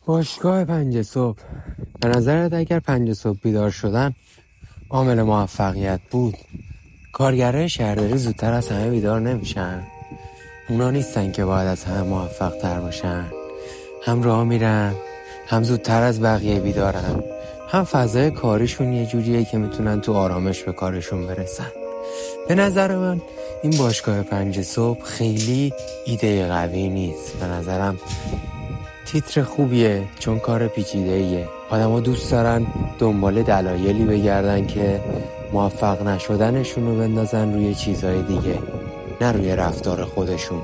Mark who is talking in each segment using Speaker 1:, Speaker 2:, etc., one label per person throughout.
Speaker 1: باشگاه 5 صبح. به نظرت اگر 5 صبح بیدار شدن عامل موفقیت بود، کارگرای شهرداری زودتر از همه بیدار نمیشن؟ اونا نیستن که باید از همه موفق تر باشن، هم راه میرن، هم زودتر از بقیه بیدارن، هم فضای کاریشون یه جوریه که میتونن تو آرامش به کارشون برسن. به نظر من این باشگاه 5 صبح خیلی ایده قوی نیست. به نظرم تیتر خوبیه چون کار پیچیده‌ایه. آدم‌ها دوست دارن دنبال دلایلی بگردن که موفق نشدنشون رو بندازن روی چیزهای دیگه، نه روی رفتار خودشون،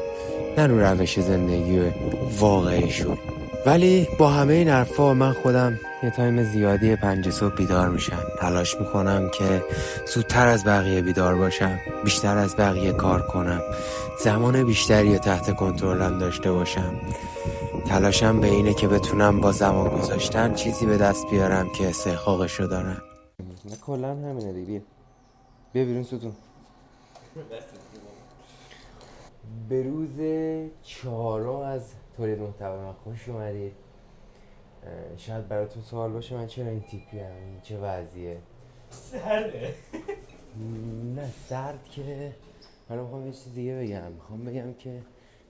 Speaker 1: نه روی روش زندگی واقعیشون. ولی با همه این حرفا من خودم یه تایم زیادی 5 صبح بیدار میشم. تلاش میکنم که زودتر از بقیه بیدار باشم، بیشتر از بقیه کار کنم، زمان بیشتری تحت کنترلم داشته باشم. تلاشم به اینه که بتونم با زمان گذاشتن چیزی به دست بیارم که استحقاقشو دارم. نه کلا همینه دیگه. بیا بیرون ستون. به روز 4 از تولید محتوا من خوش اومدید. شاید براتون سوال باشه من چرا این تیپی هم، این چه وضعیه؟
Speaker 2: سرده.
Speaker 1: نه سرد که حالا میخوام یه چیز دیگه بگم. میخوام بگم که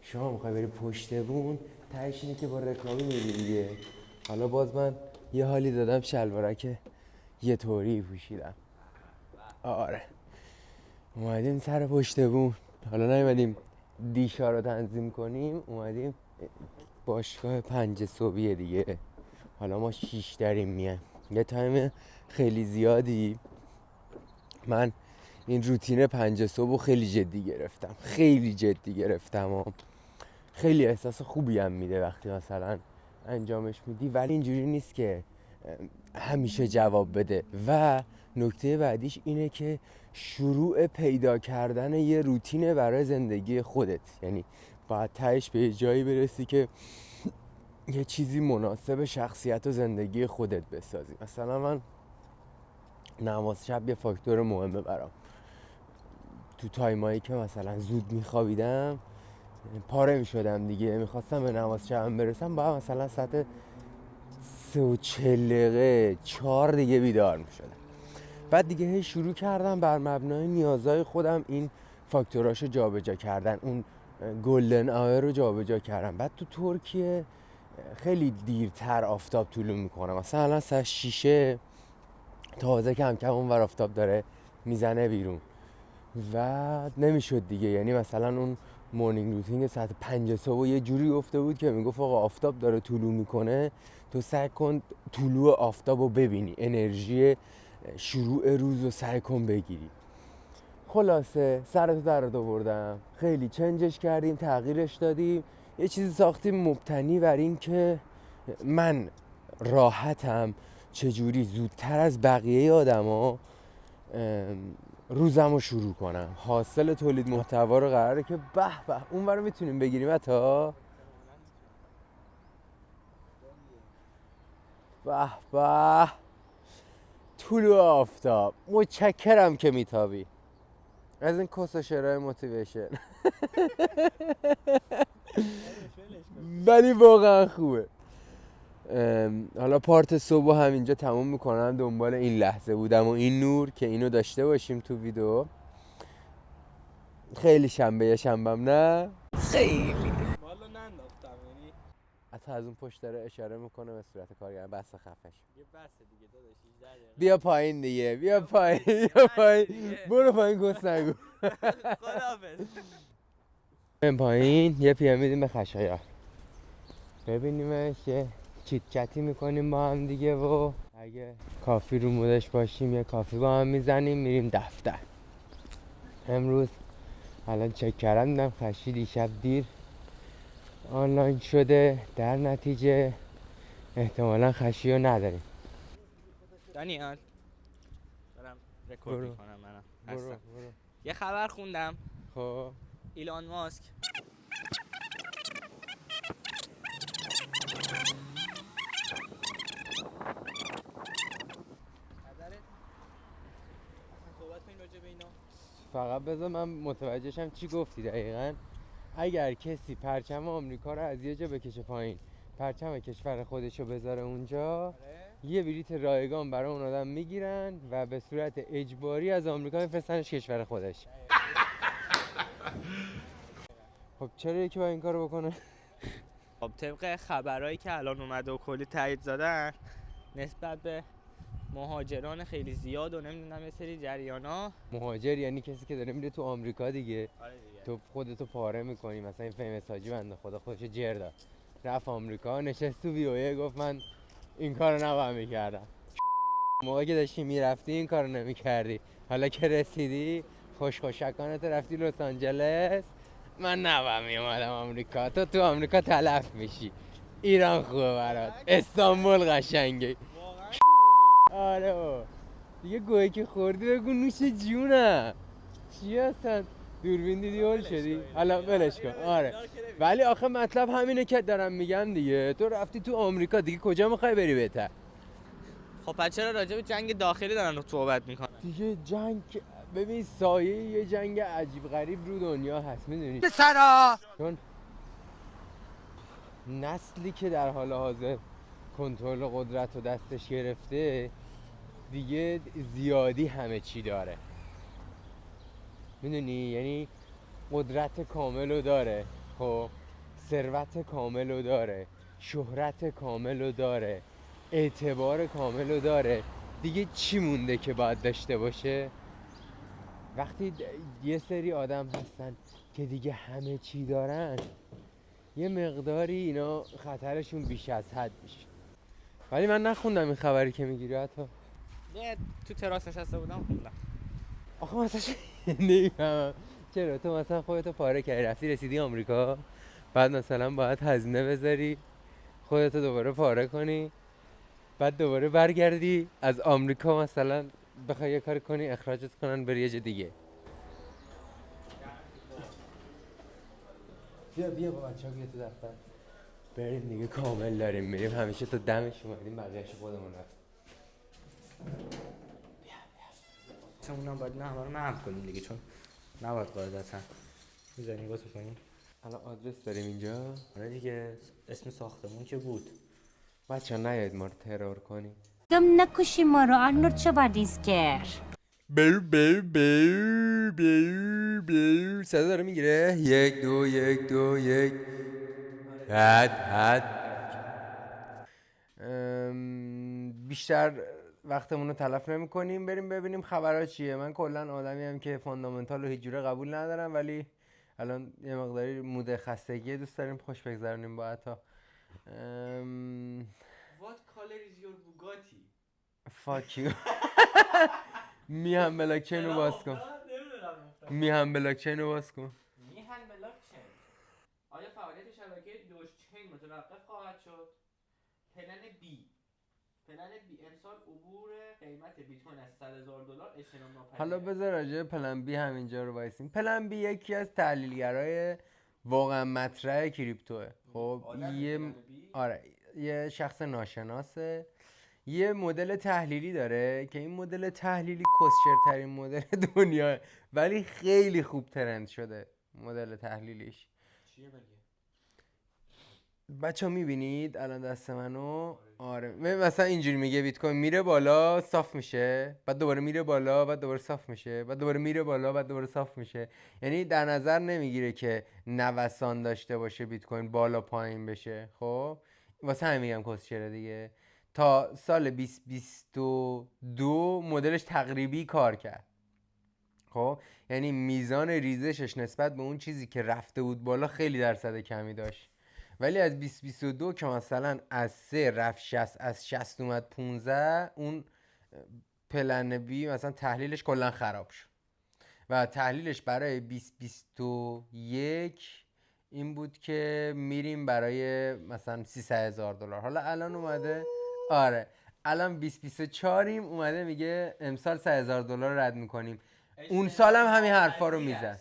Speaker 1: شما میخوای بری پشت بون، تهش اینه که با رکابی میری دیگه. حالا باز من یه حالی دادم شلوارک یه طوری پوشیدم. آره اومدیم سر پشت بون. حالا نیومدیم دیشا رو تنظیم کنیم، اومدیم باشگاه 5 صبحیه دیگه. حالا ما 6 داریم میایم. یه تایم خیلی زیادی من این روتین 5 صبح خیلی جدی گرفتم. خیلی احساس خوبی هم میده وقتی مثلا انجامش میدی، ولی اینجوری نیست که همیشه جواب بده. و نکته بعدیش اینه که شروع پیدا کردن یه روتینه برای زندگی خودت. یعنی باید تهش به یه جایی برسی که یه چیزی مناسب شخصیت و زندگی خودت بسازی. مثلا من نماز شب یه فاکتور مهمه برام. تو تایمایی که مثلا زود میخوابیدم پاره میشدم دیگه، میخواستم به نماز شبم برسم، باید مثلا ساعت 3:40 4 دیگه بیدار میشدم. بعد دیگه شروع کردم بر مبنای نیازهای خودم این فاکتوراشو جابجا کردن، اون گلدن آور رو جابجا کردم. بعد تو ترکیه خیلی دیرتر آفتاب طلوع میکنه، مثلا الان ساعت 6 تازه کم کم اون ور آفتاب داره میزنه بیرون و نمیشد دیگه. یعنی مثلا اون مورنینگ روتین ساعت 5 صبح یه جوری گفته بود که میگفت آقا آفتاب داره طلوع میکنه، تو سعی کن طلوع آفتاب رو ببینی، انرژی شروع روز رو سعی کن بگیری. خلاصه سرتو در آوردم، خیلی چنجش کردیم، تغییرش دادیم، یه چیزی ساختیم مبتنی بر این که من راحتم چجوری زودتر از بقیه آدما روزم رو شروع کنم. حاصل تولید محتوا رو قراره که به به اون رو میتونیم بگیریم. حتی به به طلوع آفتاب. متشکرم که میتابی از این کس و شعرهای موتیویشن. ولی واقعا خوبه. حالا پارت صبح همینجا تموم میکنم. دنبال این لحظه بودم و این نور که اینو داشته باشیم تو ویدیو. خیلی شنبه‌ام نه؟ خیلی
Speaker 2: والا ننداختم، یعنی
Speaker 1: حتی از اون پشت داره اشاره میکنه به صورت کارگر. بس خفش
Speaker 2: یه بسه دیگه داداش 18 دقیقه.
Speaker 1: بیا پایین دیگه، بیا پایین. برو پایین کس نگو.
Speaker 2: خداحافظ.
Speaker 1: بریم پایین یه پیه میدیم به خشایار ببینیمش، یه چیت چتی میکنیم با هم دیگه و اگه کافی رو مودش باشیم یه کافی با هم میزنیم، میریم دفتر. امروز الان چک کردم دیدم خشی دیشب دیر آنلاین شده، در نتیجه احتمالا خشی رو نداریم.
Speaker 2: دانیال دارم رکورد
Speaker 1: برو.
Speaker 2: میکنم منم.
Speaker 1: برو.
Speaker 2: یه خبر خوندم.
Speaker 1: خب
Speaker 2: ایلان ماسک صحبت کنیم راجع به اینا.
Speaker 1: فقط بذار من متوجهشم چی گفتی دقیقاً. اگر کسی پرچم آمریکا رو از یه جا بکشه پایین پرچم کشور خودشو بذاره اونجا، یه بلیت رایگان برای اون آدم میگیرن و به صورت اجباری از آمریکا میفرستنش کشور خودش. خب چرا یکی باید این کارو بکنه؟
Speaker 2: خب طبق خبرایی که الان اومده و کلی تایید زدن نسبت به مهاجران خیلی زیاد و نمیدونم یه سری جریانا.
Speaker 1: مهاجر یعنی کسی که داره میره تو آمریکا دیگه.
Speaker 2: آره دیگه.
Speaker 1: تو خودتو پاره میکنی. مثلا این فیمس حاجی بنده خدا خودشو جر داد، رفت آمریکا، نشست تو وی گفت من این کارو نباید میکردم. موقعی که داشتی میرفتی این کارو نمیکردی، حالا که رسیدی خوشکانت رفتی لس آنجلس، من نباید میومدم آمریکا. تو آمریکا تلف میشی. ایران خوبه برات، استانبول قشنگه. آره با دیگه گوهی که خوردی بگو نوش جونم. چی هستن؟ دوربین دیدی هول شدی؟ حالا ولش کن. آره ولی آخه مطلب همینه که دارم میگم دیگه. تو رفتی تو آمریکا دیگه کجا میخوای بری بهتر؟
Speaker 2: خب پس چرا راجع به جنگ داخلی دارن صحبت میکنن؟
Speaker 1: دیگه جنگ، ببین سایه یه جنگ عجیب غریب رو دنیا هست، میدونی؟ چون نسلی که در حال حاضر کنترل قدرت رو دستش گرفته دیگه زیادی همه چی داره، میدونی؟ یعنی قدرت کامل رو داره، خب ثروت کامل رو داره، شهرت کامل رو داره، اعتبار کامل رو داره، دیگه چی مونده که باید داشته باشه؟ وقتی یه سری آدم هستن که دیگه همه چی دارن، یه مقداری اینا خطرشون بیش از حد میشه. ولی من نخوندم این خبری که میگیری حتی.
Speaker 2: نه تو تراس نشسته بودم خوندم.
Speaker 1: آخه مثلا نمیفهمم چرا تو مثلا خودتو پاره کردی رفتی رسیدی آمریکا، بعد مثلا باید هزینه بذاری خودتو دوباره پاره کنی، بعد دوباره برگردی از آمریکا مثلا بخوای یه کار کنی اخراجت کنن بری یه جا دیگه. بیا با بچه‌ها بیا تو دفتر بریم دیگه، کامل داریم میریم، همیشه تا دمش اومدیم بقیه‌اش خودمون رفت.
Speaker 2: اونم باید نه همه رو محو کنیم دیگه، چون نباید قاعدتا میزنی واسه کنیم.
Speaker 1: الان آدرس داریم اینجا.
Speaker 2: آره دیگه اسم ساختمون که بود.
Speaker 1: بچه ها نیاید ما رو ترور کنیم.
Speaker 3: گم نکشی ما رو آرنولد شوارزنگر.
Speaker 1: بیر صدا داره میگیره. 1 2 1 2 1 حد بیشتر وقتمون رو تلف نمی کنیم، بریم ببینیم خبرها چیه. من کلا آدمی هم که فاندامنتال رو هیچ جوره قبول ندارم، ولی الان یه مقداری مود خستگی دوست داریم خوش بگذرونیم با عطا.
Speaker 2: What color is your Bugatti؟
Speaker 1: fuck you. میهم بلاکچین رو باز کن. میهم بلاکچین رو باز کن.
Speaker 2: میهن بلاکچین آیا فعالیت شبکه دوچین متوقف خواهد شد؟ پلن بی امسال عبور قیمت بیت کوین از $100,000 اجتناب ناپذیره.
Speaker 1: حالا بذار راجع به پلن بی همینجا رو وایسیم. پلن بی یکی از تحلیلگرای واقعا مطرح کریپتوه. خب یه شخص ناشناسه، یه مدل تحلیلی داره که این مدل تحلیلی کسچرترین مدل دنیاه، ولی خیلی خوب ترند شده مدل تحلیلیش.
Speaker 2: چیه مگه؟
Speaker 1: بچه ها میبینید الان دست منو؟ آره مثلا اینجوری میگه بیت کوین میره بالا صاف میشه، بعد دوباره میره بالا، بعد دوباره صاف میشه، بعد دوباره میره بالا، بعد دوباره صاف میشه. یعنی در نظر نمیگیره که نوسان داشته باشه بیت کوین بالا پایین بشه. خب واسه همین میگم کسچره دیگه. تا سال 2022 مدلش تقریبی کار کرد. خب یعنی میزان ریزشش نسبت به اون چیزی که رفته بود بالا خیلی درصد کمی داشت. ولی از 2022 که مثلا از 3 رفت 60، از 60 اومد 15، اون پلن بی مثلا تحلیلش کلا خراب شد و تحلیلش برای 2021 این بود که میریم برای مثلا $300,000. حالا الان اومده آره الان 2024 اومده میگه امسال $100,000 رد میکنیم. اون سال هم همین حرفا رو میزد.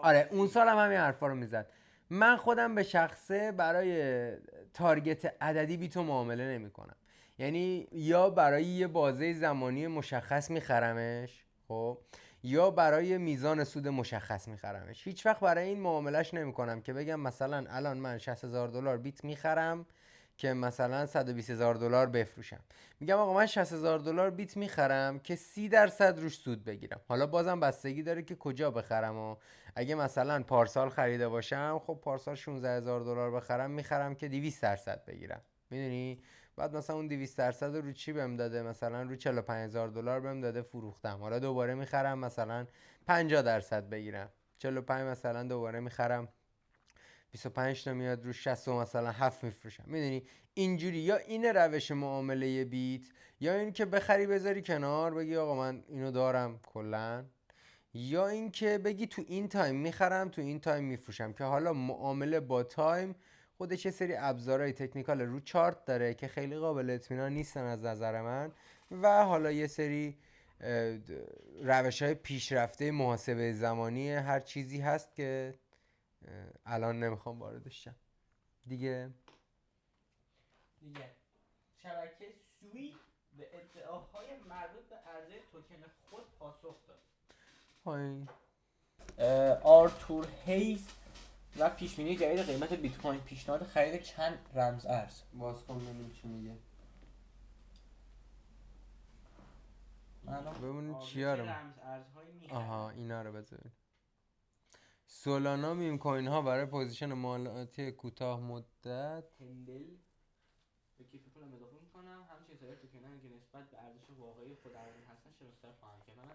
Speaker 1: آره اون سال هم همین حرفا رو میزد. من خودم به شخصه برای تارگت عددی بیتو معامله نمی کنم. یعنی یا برای یه بازه زمانی مشخص میخرمش، خب، یا برای میزان سود مشخص میخرمش. هیچ وقت برای این معاملهش نمی کنم که بگم مثلا الان من $60,000 بیت میخرم که مثلا $120,000 بفروشم. میگم آقا من $60,000 بیت میخرم که 30% روش سود بگیرم. حالا بازم بستگی داره که کجا بخرم و اگه مثلا پارسال خریده باشم، خب پارسال $16,000 بخرم، میخرم که 200% بگیرم. میدونی؟ بعد مثلا اون 200% رو چی بهم داده؟ مثلا رو $45,000 بهم داده، فروختم. حالا دوباره میخرم مثلا 50% بگیرم. 45 مثلا دوباره میخرم 25 تا میاد رو 60 و مثلا 7 میفروشم. میدونی اینجوری یا این روش معامله بیت، یا این که بخری بذاری کنار بگی آقا من اینو دارم کلا، یا این که بگی تو این تایم میخرم تو این تایم میفروشم. که حالا معامله با تایم خودش یه سری ابزارهای تکنیکال رو چارت داره که خیلی قابل اطمینان نیستن از نظر من، و حالا یه سری روش های پیشرفته محاسبه زمانی هر چیزی هست که الان نمیخوام واردش شم دیگه.
Speaker 2: شبکه سوی به ادعاهای مربوط به عرضه توکن خود پاسخ داد.
Speaker 1: پایین
Speaker 2: آرتور هیز و پیشبینی جدید قیمت بیت کوین، پیشنهاد خرید چند رمز ارز.
Speaker 1: باز کن ببینیم چی میگه. ببینیم چیا رو
Speaker 2: رمز ارزهایی میخرم.
Speaker 1: آها اینا رو بذاریم. سولانا میم کوین ها برای پوزیشن مالیاتی کوتاه مدت.
Speaker 2: هندل به کیف پولم اضافه میکنم. همچنین سایر توکنایی که نسبت به ارزش واقعی خود ارزان هستن شناسایی خواهم کرد. من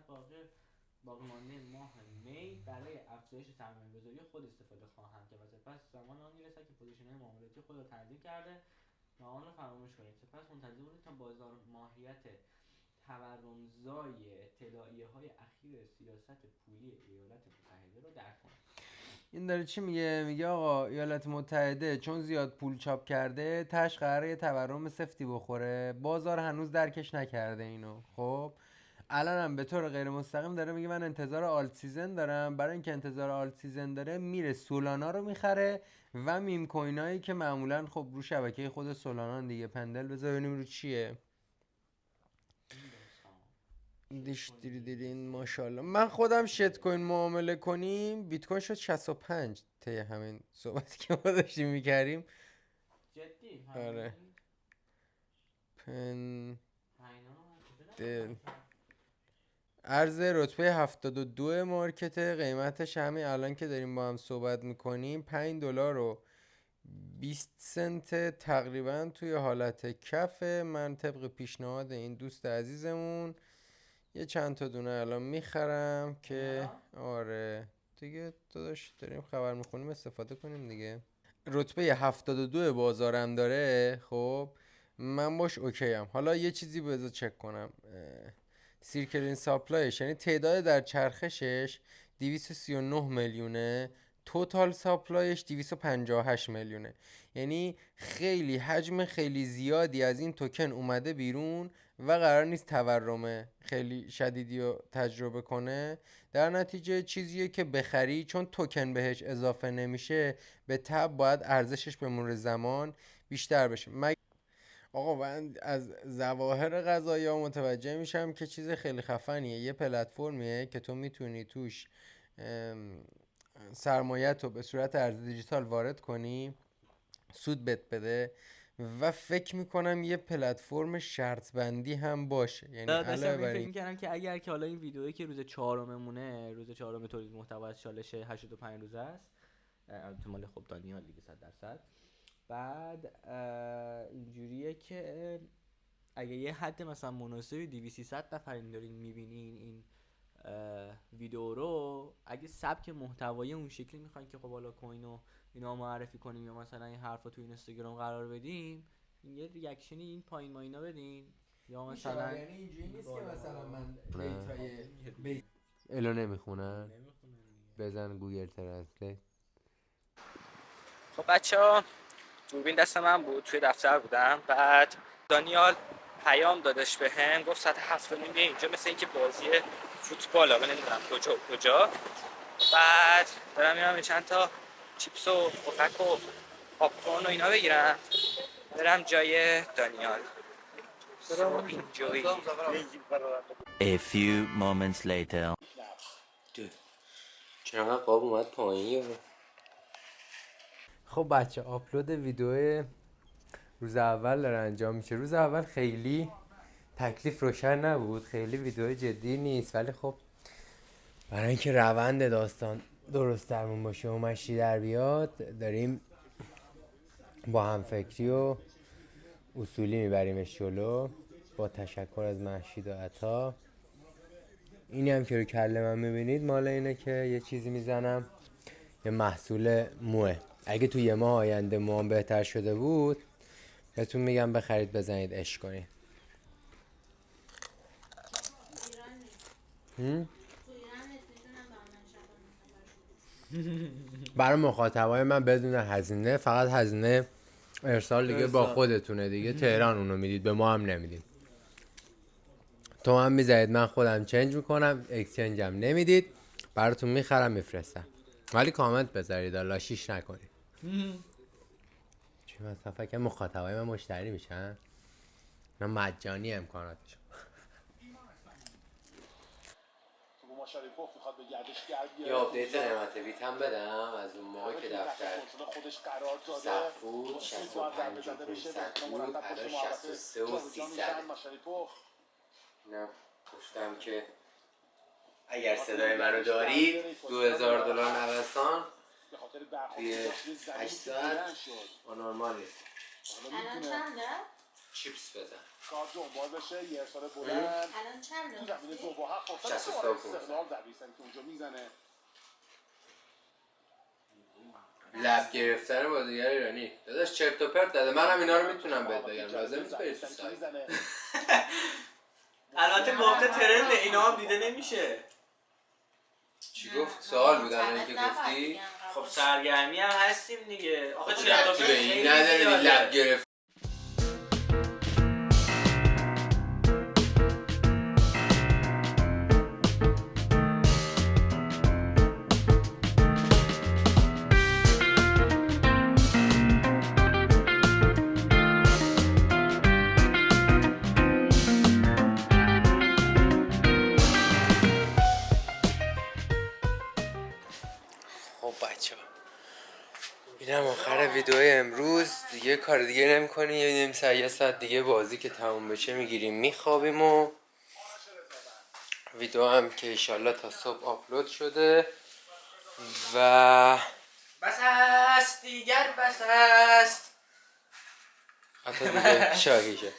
Speaker 2: باقی مانده ماه می برای افزایش سرمایه‌گذاری خود استفاده خواهم کرد و سپس زمان آن میرسد که پوزیشن‌های معاملاتی خود را تنظیم کرده و آن را فراموش کنید. سپس منتظر باشید تا بازار ماهیت تورمزای اطلاعیه‌های اخیر سیاست پولی ایالات متحده را درک کنید.
Speaker 1: این داره چی میگه؟ میگه آقا ایالات متحده چون زیاد پول چاپ کرده تاش قراره یه تورم سفتی بخوره، بازار هنوز درکش نکرده اینو. خب الان هم به طور غیر مستقیم داره میگه من انتظار آلت سیزن دارم. برای اینکه انتظار آلت سیزن داره میره سولانا رو میخره و میم کوینایی که معمولا خب رو شبکه خود سولانا دیگه. پندل بذار ببینیم رو چیه. دیش دیرین ماشاءالله. من خودم شت کوین معامله کنیم بیت کوین شد 65 طی همین صحبتی که ما داشتیم میکردیم.
Speaker 2: جدی؟
Speaker 1: آره پندل ارز رتبه 72 مارکت، قیمتش همین الان که داریم با هم صحبت میکنیم $5 و 20 سنت تقریبا توی حالت کفه. من طبق پیشنهاد این دوست عزیزمون یه چند تا دونه الان میخرم که آره دیگه داداش داریم خبر میخونیم استفاده کنیم دیگه. رتبه 72 بازارم داره. خب من باش اوکی ام. حالا یه چیزی بذار چک کنم. سیرکلین ساپلایش یعنی تعداد در چرخشش 239 میلیونه، توتال ساپلایش 258 میلیونه. یعنی خیلی حجم خیلی زیادی از این توکن اومده بیرون و قرار نیست تورم خیلی شدیدی رو تجربه کنه. در نتیجه چیزیه که بخری چون توکن بهش اضافه نمیشه به تبع باید ارزشش به مرور زمان بیشتر بشه. آقا من از ظواهر قضایی ها متوجه میشم که چیز خیلی خفنیه. یه پلتفرمیه که تو میتونی توش سرمایت رو به صورت ارز دیجیتال وارد کنی، سود بده و فکر میکنم یه پلتفرم شرط بندی هم باشه. یعنی
Speaker 2: داشتم فکر میکردم که اگر که حالا این ویدئویی که روز 4 مونه، روز 4 تولید محتوا از چالش 85 روزه است، احتمال خب دانیال دیگه 100%. بعد اینجوریه که اگه یه حد مثلا مناسبی 200-300 نفرین دارین میبینین این ویدیو رو، اگه سبک محتوایی اون شکلی میخواین که خب حالا کوین و اینا معرفی کنیم یا مثلا این حرفا تو اینستاگرام قرار بدیم، یه ریاکشنی این پایین ما اینا بدین یا مثلا
Speaker 1: یعنی اینجوری نیست که مثلا من دیتای الو نمیخونن بزن گوگل ترنسلیت.
Speaker 2: خب بچه‌ها دوربین دست من بود، توی دفتر بودم، بعد دانیال پیام دادش بهم، گفت ساعت 7:30 بیا اینجا، مثل اینکه بازی فوتبال ها نمیدونم کجا. بعد دارم میرم چند تا چیپس و پفک و پاپکورن و اینا بگیرم برم جای دانیال. So enjoy.
Speaker 4: A few moments later.
Speaker 1: چرا قاب اومد پایین؟ خب بچه آپلود ویدیو روز اول داره انجام میشه. روز اول خیلی تکلیف روشن نبود، خیلی ویدیو جدی نیست، ولی خب برای اینکه روند داستان درست درمون باشه و مشتی در بیاد داریم با همفکری و اصولی میبریمش جلو. با تشکر از مهشید و عطا. اینی هم که رو کله من میبینید مال اینه که یه چیزی میزنم، یه محصول موه. اگه تو یه ماه آینده موام بهتر شده بود بهتون میگم بخرید بزنید عشق کنید. برای مخاطبای من بدون هزینه، فقط هزینه ارسال دیگه با خودتونه دیگه. تهران اونو میدید، به ما هم نمیدید. تو هم میذارید من خودم چنج میکنم، اکسچنج هم نمیدید، براتون میخرم میفرستم. ولی کامنت بذارید، لاشیش نکنید. چی مثلا فکر مخاطبای من مشتری میشن؟ من مجانی امکاناتش. یه آپدیت نعمت بیت هم بدم از اون موقع که دفتر صف بود 65 و 500 بود، الان 63 و 300. نه گفتم که اگر صدای منو دارید $2000 نوستان توی 8 ساعت نورمالی.
Speaker 5: الان چنده؟
Speaker 1: چیپس بزن.
Speaker 5: کار دنبال بشه یه ارسال بلند. الان چنده؟ تو زمین زوباها خواستن استقلال دویستن که اونجا میزنه.
Speaker 1: لب گرفتن بازیگر ایرانی. داداش چرت و پرت داده. منم اینا رو میتونم بهت بگم. لازم نیست بری تو سایت.
Speaker 2: البته گفته ترند اینا هم دیده نمیشه.
Speaker 1: چی گفت؟ سوال بود الان که گفتی؟
Speaker 2: خب سرگرمی هم هستیم دیگه. آخه چرت و پرت
Speaker 1: این نداره لب گرفت. خب بچه ها اینم آخر ویدیو امروز. دیگه کار دیگه نمی کنی. یه ساعت دیگه بازی که تموم بشه میگیریم میخوابیم و ویدیو هم که ایشالله تا صبح آپلود شده و
Speaker 2: بس است دیگر بس است.
Speaker 1: حتی دیگه شاهیشه.